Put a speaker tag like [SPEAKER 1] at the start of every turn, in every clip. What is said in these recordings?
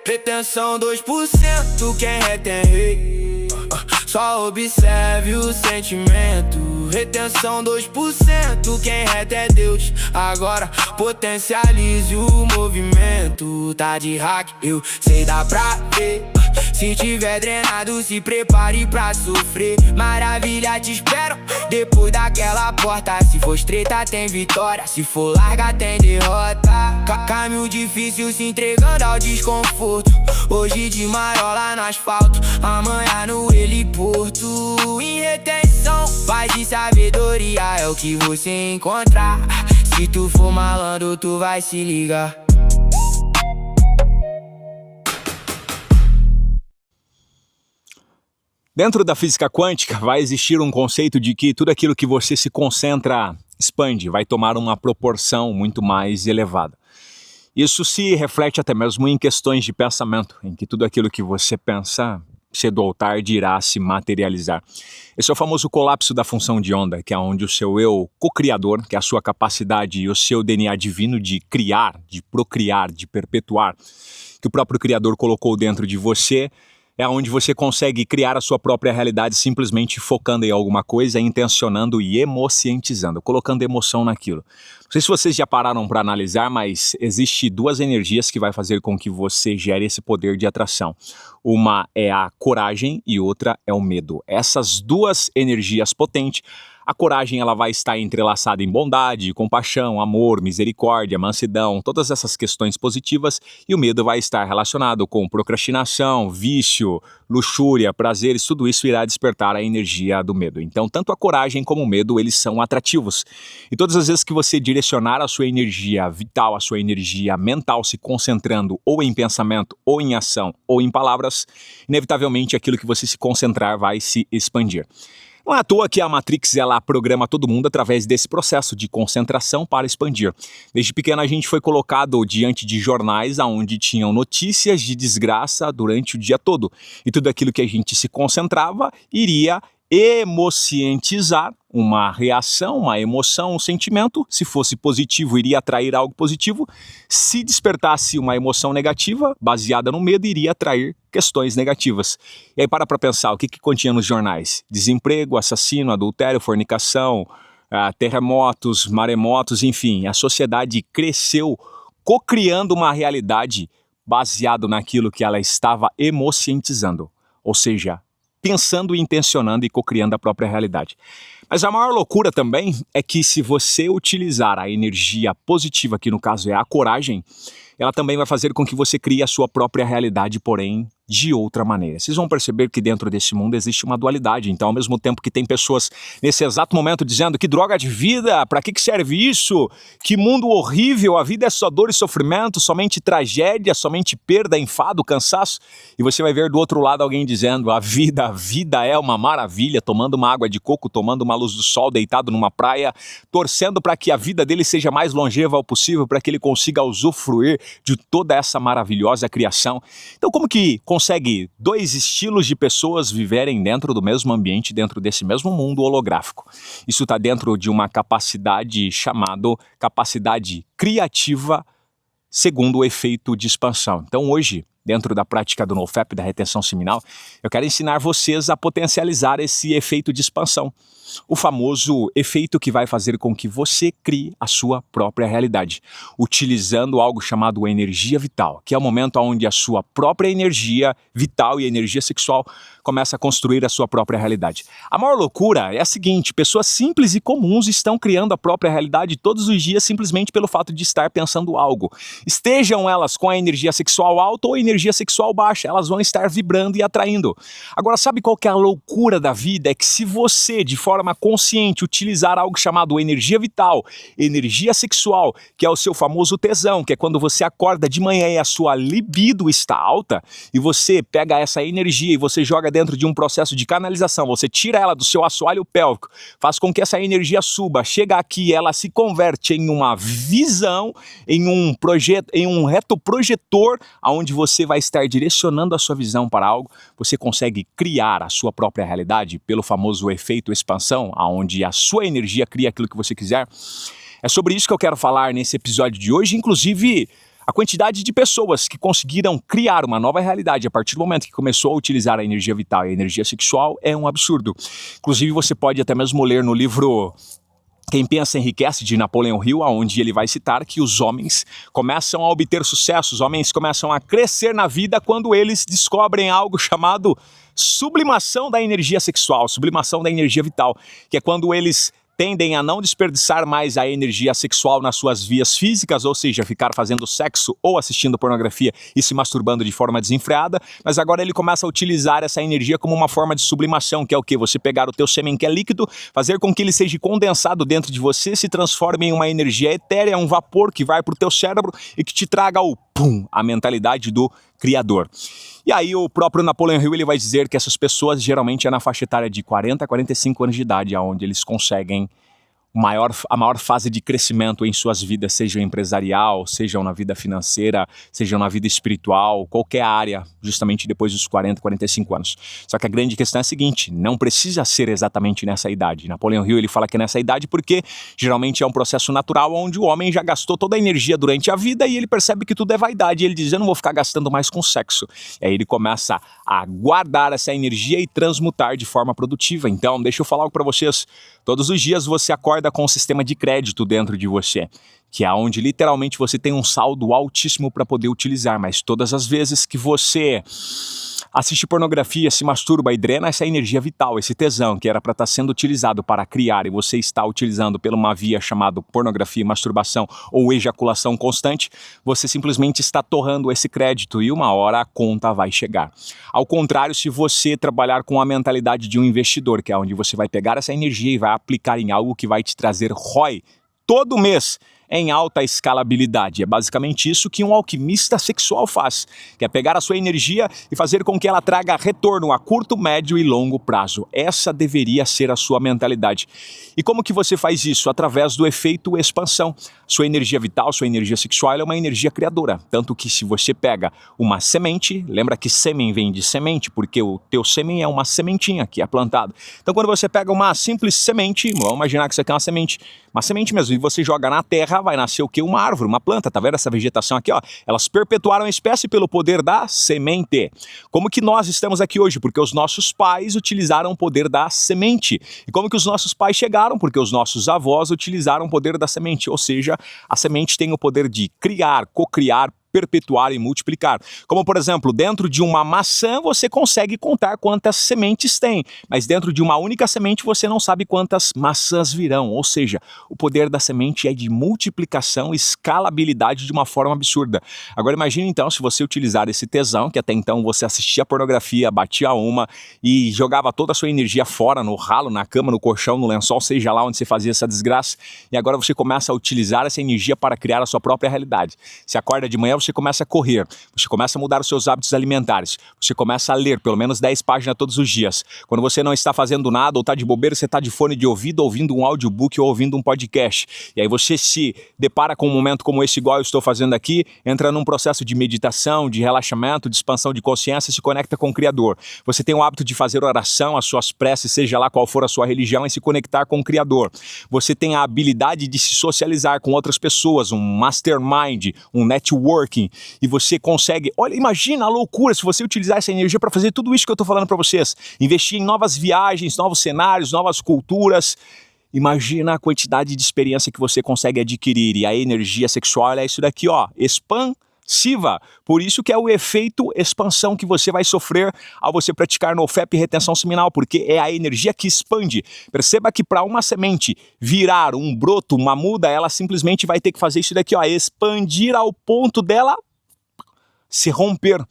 [SPEAKER 1] Retenção 2%, quem retém rei. Só observe o sentimento. Retenção 2%, quem retém é Deus. Agora potencialize o movimento. Tá de hack, eu sei, dá pra ver. Se tiver drenado, se prepare pra sofrer. Maravilha te espero depois daquela porta. Se for estreita tem vitória, se for larga tem derrota. Caminho difícil se entregando ao desconforto. Hoje de marola no asfalto, amanhã no heliporto. Em retenção, paz e sabedoria é o que você encontrar. Se tu for malandro, tu vai se ligar.
[SPEAKER 2] Dentro da física quântica vai existir um conceito de que tudo aquilo que você se concentra expande, vai tomar uma proporção muito mais elevada. Isso se reflete até mesmo em questões de pensamento, em que tudo aquilo que você pensa, cedo ou tarde, irá se materializar. Esse é o famoso colapso da função de onda, que é onde o seu eu co-criador, que é a sua capacidade e o seu DNA divino de criar, de procriar, de perpetuar, que o próprio Criador colocou dentro de você, é onde você consegue criar a sua própria realidade simplesmente focando em alguma coisa, intencionando e emocientizando, colocando emoção naquilo. Não sei se vocês já pararam para analisar, mas existe duas energias que vai fazer com que você gere esse poder de atração. Uma é a coragem e outra é o medo. Essas duas energias potentes, a coragem ela vai estar entrelaçada em bondade, compaixão, amor, misericórdia, mansidão, todas essas questões positivas, e o medo vai estar relacionado com procrastinação, vício, luxúria, prazeres, tudo isso irá despertar a energia do medo. Então, tanto a coragem como o medo, eles são atrativos. E todas as vezes que você direcionar a sua energia vital, a sua energia mental se concentrando ou em pensamento, ou em ação, ou em palavras, inevitavelmente aquilo que você se concentrar vai se expandir. Não é à toa que a Matrix ela programa todo mundo através desse processo de concentração para expandir. Desde pequeno a gente foi colocado diante de jornais onde tinham notícias de desgraça durante o dia todo. E tudo aquilo que a gente se concentrava iria emocientizar uma reação, uma emoção, um sentimento. Se fosse positivo, iria atrair algo positivo. Se despertasse uma emoção negativa, baseada no medo, iria atrair questões negativas. E aí para pensar, o que continha nos jornais? Desemprego, assassino, adultério, fornicação, terremotos, maremotos, enfim. A sociedade cresceu cocriando uma realidade baseado naquilo que ela estava emocientizando. Ou seja, pensando e intencionando e cocriando a própria realidade. Mas a maior loucura também é que se você utilizar a energia positiva, que no caso é a coragem, ela também vai fazer com que você crie a sua própria realidade, porém de outra maneira. Vocês vão perceber que dentro desse mundo existe uma dualidade. Então, ao mesmo tempo que tem pessoas nesse exato momento dizendo que droga de vida, para que serve isso? Que mundo horrível, a vida é só dor e sofrimento, somente tragédia, somente perda, enfado, cansaço. E você vai ver do outro lado alguém dizendo a vida é uma maravilha, tomando uma água de coco, tomando uma luz do sol, deitado numa praia, torcendo para que a vida dele seja mais longeva possível, para que ele consiga usufruir de toda essa maravilhosa criação. Então, como que consegue dois estilos de pessoas viverem dentro do mesmo ambiente, dentro desse mesmo mundo holográfico? Isso está dentro de uma capacidade chamada capacidade criativa, segundo o efeito de expansão. Então hoje, dentro da prática do NoFap, da retenção seminal, eu quero ensinar vocês a potencializar esse efeito de expansão. O famoso efeito que vai fazer com que você crie a sua própria realidade, utilizando algo chamado energia vital, que é o momento onde a sua própria energia vital e energia sexual começa a construir a sua própria realidade. A maior loucura é a seguinte: pessoas simples e comuns estão criando a própria realidade todos os dias simplesmente pelo fato de estar pensando algo. Estejam elas com a energia sexual alta ou energia sexual baixa, elas vão estar vibrando e atraindo. Agora, sabe qual que é a loucura da vida? É que se você, de forma consciente, utilizar algo chamado energia vital, energia sexual, que é o seu famoso tesão, que é quando você acorda de manhã e a sua libido está alta, e você pega essa energia e você joga dentro de um processo de canalização, você tira ela do seu assoalho pélvico, faz com que essa energia suba, chega aqui, ela se converte em uma visão, em um projeto, em um retroprojetor, onde você vai estar direcionando a sua visão para algo, você consegue criar a sua própria realidade pelo famoso efeito expansão, onde a sua energia cria aquilo que você quiser. É sobre isso que eu quero falar nesse episódio de hoje, inclusive a quantidade de pessoas que conseguiram criar uma nova realidade a partir do momento que começou a utilizar a energia vital e a energia sexual é um absurdo. Inclusive você pode até mesmo ler no livro Quem Pensa Enriquece, de Napoleão Hill, onde ele vai citar que os homens começam a obter sucesso, os homens começam a crescer na vida quando eles descobrem algo chamado sublimação da energia sexual, sublimação da energia vital, que é quando eles tendem a não desperdiçar mais a energia sexual nas suas vias físicas, ou seja, ficar fazendo sexo ou assistindo pornografia e se masturbando de forma desenfreada, mas agora ele começa a utilizar essa energia como uma forma de sublimação, que é o quê? Você pegar o teu sêmen que é líquido, fazer com que ele seja condensado dentro de você, se transforme em uma energia etérea, um vapor que vai para o teu cérebro e que te traga a mentalidade do Criador. E aí o próprio Napoleão Hill ele vai dizer que essas pessoas geralmente é na faixa etária de 40 a 45 anos de idade, onde eles conseguem a maior fase de crescimento em suas vidas, seja empresarial, sejam na vida financeira, sejam na vida espiritual, qualquer área, justamente depois dos 40, 45 anos. Só que a grande questão é a seguinte, não precisa ser exatamente nessa idade. Napoleão Hill ele fala que é nessa idade porque geralmente é um processo natural onde o homem já gastou toda a energia durante a vida e ele percebe que tudo é vaidade. E ele diz, eu não vou ficar gastando mais com sexo. E aí ele começa a guardar essa energia e transmutar de forma produtiva. Então, deixa eu falar algo para vocês. Todos os dias você acorda com um sistema de crédito dentro de você, que é onde literalmente você tem um saldo altíssimo para poder utilizar, mas todas as vezes que você assiste pornografia, se masturba e drena essa energia vital, esse tesão que era para estar sendo utilizado para criar e você está utilizando por uma via chamada pornografia, masturbação ou ejaculação constante, você simplesmente está torrando esse crédito e uma hora a conta vai chegar. Ao contrário, se você trabalhar com a mentalidade de um investidor, que é onde você vai pegar essa energia e vai aplicar em algo que vai te trazer ROI todo mês, em alta escalabilidade. É basicamente isso que um alquimista sexual faz, que é pegar a sua energia e fazer com que ela traga retorno a curto, médio e longo prazo. Essa deveria ser a sua mentalidade. E como que você faz isso? Através do efeito expansão. Sua energia vital, sua energia sexual é uma energia criadora. Tanto que se você pega uma semente, lembra que sêmen vem de semente, porque o teu sêmen é uma sementinha que é plantada. Então quando você pega uma simples semente, vamos imaginar que isso aqui é uma semente mesmo, e você joga na terra, vai nascer o quê? Uma árvore, uma planta, tá vendo essa vegetação aqui, ó? Elas perpetuaram a espécie pelo poder da semente. Como que nós estamos aqui hoje? Porque os nossos pais utilizaram o poder da semente. E como que os nossos pais chegaram? Porque os nossos avós utilizaram o poder da semente, ou seja, a semente tem o poder de criar, cocriar, perpetuar e multiplicar. Como, por exemplo, dentro de uma maçã você consegue contar quantas sementes tem, mas dentro de uma única semente você não sabe quantas maçãs virão, ou seja, o poder da semente é de multiplicação e escalabilidade de uma forma absurda. Agora imagine então se você utilizar esse tesão, que até então você assistia pornografia, batia uma e jogava toda a sua energia fora, no ralo, na cama, no colchão, no lençol, seja lá onde você fazia essa desgraça, e agora você começa a utilizar essa energia para criar a sua própria realidade. Você acorda de manhã, você começa a correr, você começa a mudar os seus hábitos alimentares, você começa a ler pelo menos 10 páginas todos os dias. Quando você não está fazendo nada ou está de bobeira, você está de fone de ouvido, ouvindo um audiobook ou ouvindo um podcast. E aí você se depara com um momento como esse, igual eu estou fazendo aqui, entra num processo de meditação, de relaxamento, de expansão de consciência, se conecta com o Criador. Você tem o hábito de fazer oração, as suas preces, seja lá qual for a sua religião, e se conectar com o Criador. Você tem a habilidade de se socializar com outras pessoas, um mastermind, um networking, e você consegue, olha, imagina a loucura se você utilizar essa energia para fazer tudo isso que eu estou falando para vocês, investir em novas viagens, novos cenários, novas culturas. Imagina a quantidade de experiência que você consegue adquirir, e a energia sexual é isso daqui, ó, expansiva. Por isso que é o efeito expansão que você vai sofrer ao você praticar NoFap e retenção seminal, porque é a energia que expande. Perceba que para uma semente virar um broto, uma muda, ela simplesmente vai ter que fazer isso daqui, ó, expandir ao ponto dela se romper.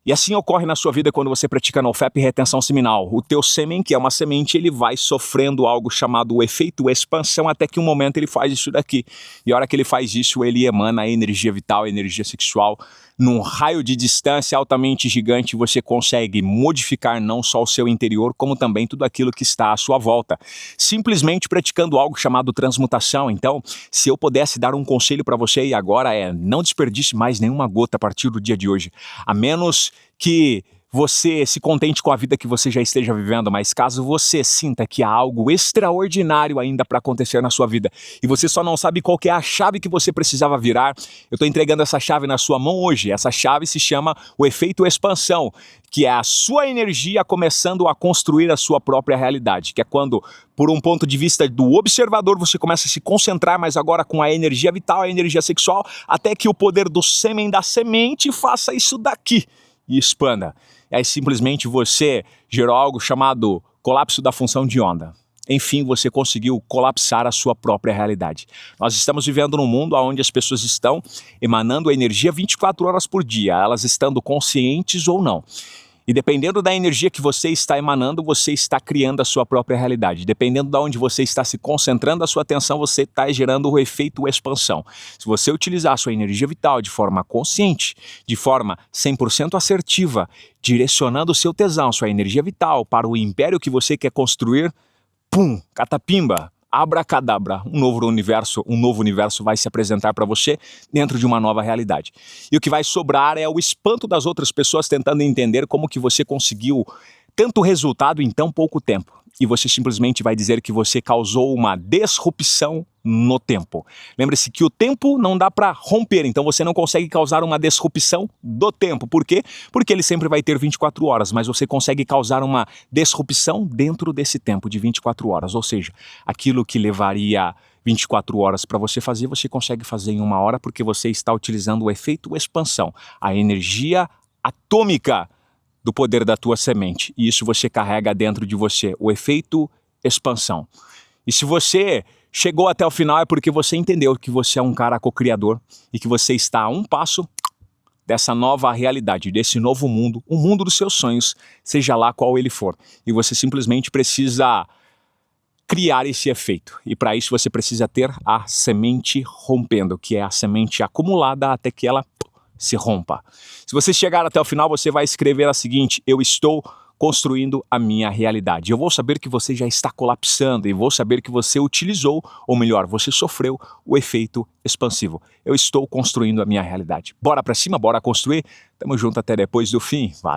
[SPEAKER 2] E assim ocorre na sua vida quando você pratica NoFap e retenção seminal. O teu sêmen, que é uma semente, ele vai sofrendo algo chamado o efeito expansão, até que um momento ele faz isso daqui. E a hora que ele faz isso, ele emana a energia vital, a energia sexual. Num raio de distância altamente gigante, você consegue modificar não só o seu interior, como também tudo aquilo que está à sua volta. Simplesmente praticando algo chamado transmutação. Então, se eu pudesse dar um conselho para você e agora não desperdice mais nenhuma gota a partir do dia de hoje. A menos que você se contente com a vida que você já esteja vivendo, mas caso você sinta que há algo extraordinário ainda para acontecer na sua vida e você só não sabe qual que é a chave que você precisava virar, eu estou entregando essa chave na sua mão hoje. Essa chave se chama o efeito expansão, que é a sua energia começando a construir a sua própria realidade, que é quando, por um ponto de vista do observador, você começa a se concentrar, mas agora com a energia vital, a energia sexual, até que o poder do sêmen da semente faça isso daqui e expanda. E aí simplesmente você gerou algo chamado colapso da função de onda. Enfim, você conseguiu colapsar a sua própria realidade. Nós estamos vivendo num mundo onde as pessoas estão emanando energia 24 horas por dia, elas estando conscientes ou não. E dependendo da energia que você está emanando, você está criando a sua própria realidade. Dependendo de onde você está se concentrando a sua atenção, você está gerando o efeito expansão. Se você utilizar a sua energia vital de forma consciente, de forma 100% assertiva, direcionando o seu tesão, sua energia vital para o império que você quer construir, pum, catapimba, abracadabra, um novo universo vai se apresentar para você dentro de uma nova realidade. E o que vai sobrar é o espanto das outras pessoas tentando entender como que você conseguiu tanto resultado em tão pouco tempo. E você simplesmente vai dizer que você causou uma disrupção no tempo. Lembre-se que o tempo não dá para romper, então você não consegue causar uma disrupção do tempo. Por quê? Porque ele sempre vai ter 24 horas, mas você consegue causar uma disrupção dentro desse tempo de 24 horas. Ou seja, aquilo que levaria 24 horas para você fazer, você consegue fazer em 1 hora porque você está utilizando o efeito expansão, a energia atômica do poder da tua semente. E isso você carrega dentro de você, o efeito expansão. E se você chegou até o final é porque você entendeu que você é um cara co-criador e que você está a um passo dessa nova realidade, desse novo mundo, o mundo dos seus sonhos, seja lá qual ele for. E você simplesmente precisa criar esse efeito. E para isso você precisa ter a semente rompendo, que é a semente acumulada até que ela se rompa. Se você chegar até o final, você vai escrever a seguinte: eu estou construindo a minha realidade. Eu vou saber que você já está colapsando e vou saber que você utilizou, ou melhor, você sofreu o efeito expansivo. Eu estou construindo a minha realidade. Bora pra cima, bora construir. Tamo junto até depois do fim. Valeu!